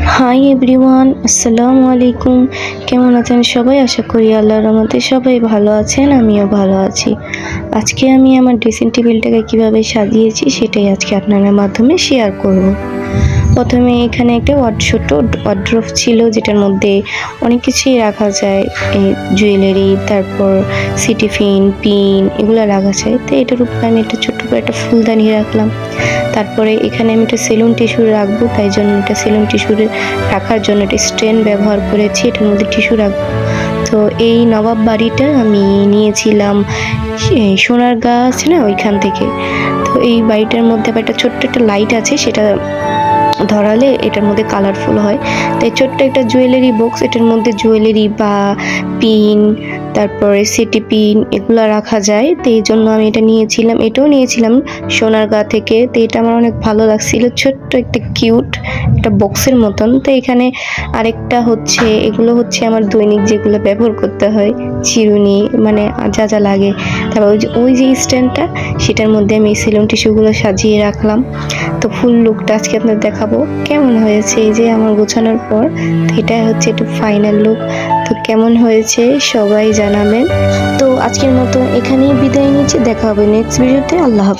Hi everyone, আসসালামু আলাইকুম। কেমন আছেন সবাই? আশা করি আল্লাহর রহমতে সবাই ভালো আছেন, আমিও ভালো আছি। আজকে আমি আমার ড্রেসিং টেবিলটাকে কিভাবে সাজিয়েছি সেটাই আজকে আপনাদের মাধ্যমে শেয়ার করব। প্রথমে এখানে একটা ছোট ওয়ার্ড্রোব ছিল, যেটার মধ্যে অনেক কিছুই রাখা যায়, জুয়েলারি, তারপর সিটিফিন, পিন, এগুলো রাখা যায়। তো এটার উপরে আমি একটা ছোট্ট করে একটা ফুলদানি রাখলাম। তারপরে এখানে আমি একটা সেলুন টিস্যু রাখবো, তাই জন্য একটা সেলুন টিস্যু রাখার জন্য একটা স্ট্যান্ড ব্যবহার করেছি, এটার মধ্যে টিস্যু রাখবো। তো এই নবাব বাড়িটা আমি নিয়েছিলাম সোনারগাঁ আছে না, ওইখান থেকে। তো এই বাড়িটার মধ্যে আবার একটা ছোট্ট একটা লাইট আছে, সেটা ধরালে এটার মধ্যে কালারফুল হয়। তাই ছোট্ট একটা জুয়েলারি বক্স, এটার মধ্যে জুয়েলারি বা পিন, তারপরে সিটি পিন, এগুলো রাখা যায়। তো এই জন্য আমি এটা নিয়েছিলাম। এটাও নিয়েছিলাম সোনারগাঁ থেকে। তো এটা আমার অনেক ভালো লাগছিল, ছোট্ট একটা কিউট একটা বক্সের মতন। তো এখানে আরেকটা হচ্ছে, এগুলো হচ্ছে আমার দৈনিক যেগুলো ব্যবহার করতে হয়, চিরুনি, মানে যা যা লাগে। তারপর ওই যে স্ট্যান্ডটা, সেটার মধ্যে আমি সেলুন টিস্যুগুলো সাজিয়ে রাখলাম। তো ফুল লুকটা আজকে আপনাদের দেখাবো কেমন হয়েছে। এই যে আমার গোছানোর পর, তো এটা হচ্ছে একটু ফাইনাল লুক। তো কেমন হয়েছে সবাই জানাবেন। তো আজকের মতো এখানেই বিদায় নিচ্ছি, দেখা হবে নেক্সট ভিডিওতে। আল্লাহ হাফেজ।